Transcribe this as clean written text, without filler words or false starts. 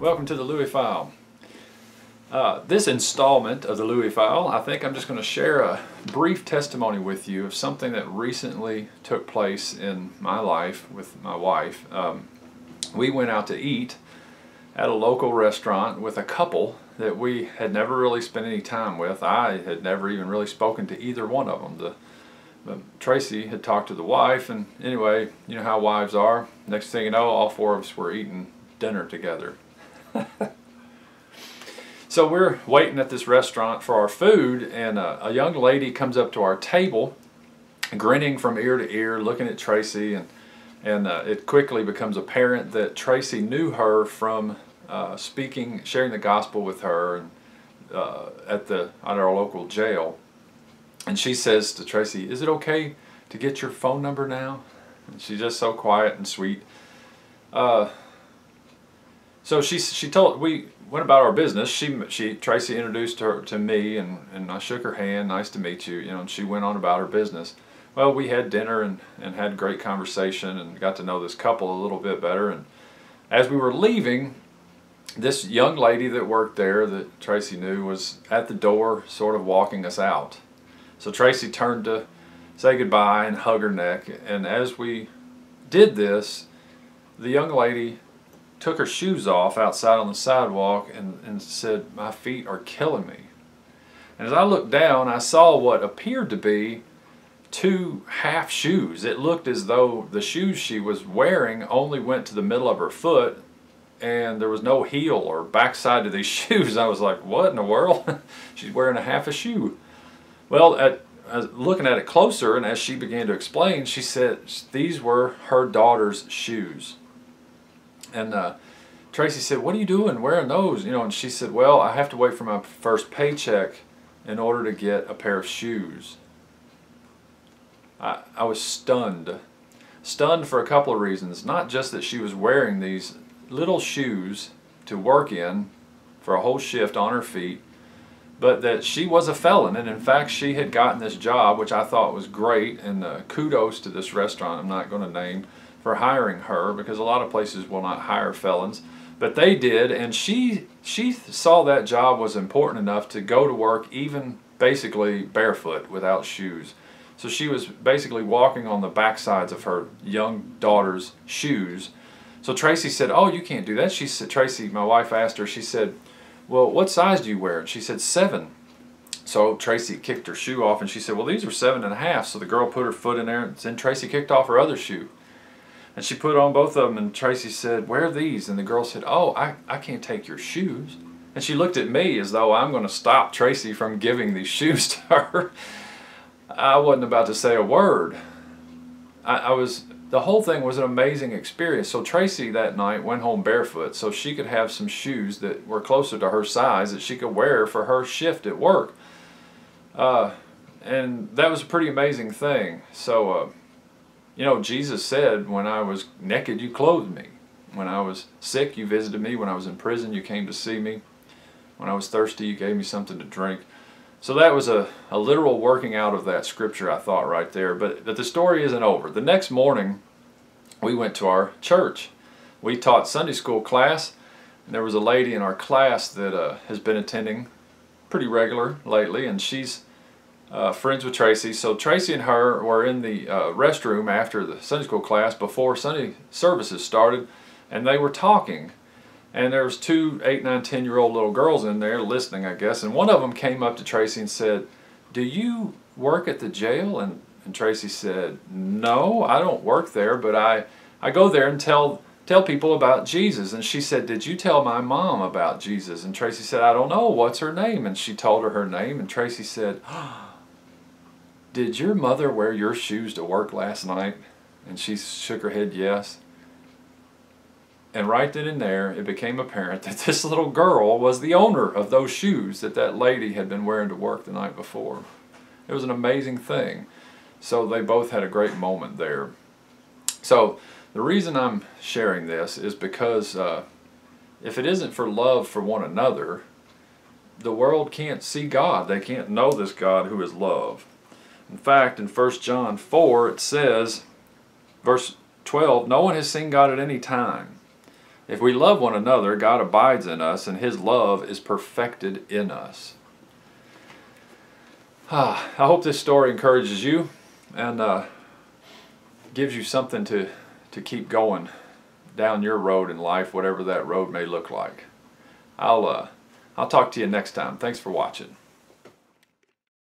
Welcome to the Louie File. This installment of the Louie File, I think I'm just going to share a brief testimony with you of something that recently took place in my life with my wife. We went out to eat at a local restaurant with a couple that we had never really spent any time with. I had never even really spoken to either one of them. Tracy had talked to the wife, and anyway, you know how wives are. Next thing you know, all four of us were eating dinner together. So we're waiting at this restaurant for our food, and a young lady comes up to our table, grinning from ear to ear, looking at Tracy, and it quickly becomes apparent that Tracy knew her from sharing the gospel with her at our local jail. And she says to Tracy, "Is it okay to get your phone number now?" And she's just so quiet and sweet. So we went about our business. Tracy introduced her to me, and I shook her hand. "Nice to meet you," and she went on about her business. Well, we had dinner and had great conversation and got to know this couple a little bit better. And as we were leaving, this young lady that worked there that Tracy knew was at the door, sort of walking us out. So Tracy turned to say goodbye and hug her neck, and as we did this, the young lady took her shoes off outside on the sidewalk and said, "My feet are killing me." And as I looked down, I saw what appeared to be two half shoes. It looked as though the shoes she was wearing only went to the middle of her foot, and there was no heel or backside to these shoes. I was like, what in the world? She's wearing a half a shoe. Well, looking at it closer, and as she began to explain, she said these were her daughter's shoes. And Tracy said, "What are you doing wearing those?" And she said, "Well, I have to wait for my first paycheck in order to get a pair of shoes." I was stunned. Stunned for a couple of reasons. Not just that she was wearing these little shoes to work in for a whole shift on her feet, but that she was a felon, and in fact she had gotten this job, which I thought was great, and kudos to this restaurant I'm not going to name for hiring her, because a lot of places will not hire felons, but they did, and she saw that job was important enough to go to work even basically barefoot without shoes. So she was basically walking on the backsides of her young daughter's shoes. So Tracy said, "Oh, you can't do that." She said, Tracy, my wife, asked her, she said, "Well, what size do you wear?" And she said, 7. So Tracy kicked her shoe off, and she said, "Well, these are 7.5. So the girl put her foot in there, and then Tracy kicked off her other shoe. And she put on both of them, and Tracy said, "Wear these." And the girl said, "Oh, I can't take your shoes." And she looked at me as though I'm going to stop Tracy from giving these shoes to her. I wasn't about to say a word. The whole thing was an amazing experience. So Tracy that night went home barefoot so she could have some shoes that were closer to her size that she could wear for her shift at work. And that was a pretty amazing thing. So, Jesus said, "When I was naked, you clothed me. When I was sick, you visited me. When I was in prison, you came to see me. When I was thirsty, you gave me something to drink." So that was a literal working out of that scripture, I thought, right there. But the story isn't over. The next morning, we went to our church. We taught Sunday school class, and there was a lady in our class that has been attending pretty regular lately, and she's friends with Tracy. So Tracy and her were in the restroom after the Sunday school class before Sunday services started, and they were talking. And there was 2 8, 9, 10-year-old little girls in there listening, I guess. And one of them came up to Tracy and said, "Do you work at the jail?" And Tracy said, "No, I don't work there, but I go there and tell people about Jesus." And she said, "Did you tell my mom about Jesus?" And Tracy said, "I don't know. What's her name?" And she told her name. And Tracy said, "Did your mother wear your shoes to work last night?" And she shook her head yes. And right then and there, it became apparent that this little girl was the owner of those shoes that lady had been wearing to work the night before. It was an amazing thing. So they both had a great moment there. So the reason I'm sharing this is because if it isn't for love for one another, the world can't see God. They can't know this God who is love. In fact, in 1 John 4, it says, verse 12, "No one has seen God at any time. If we love one another, God abides in us, and His love is perfected in us. I hope this story encourages you and gives you something to keep going down your road in life, whatever that road may look like. I'll talk to you next time. Thanks for watching.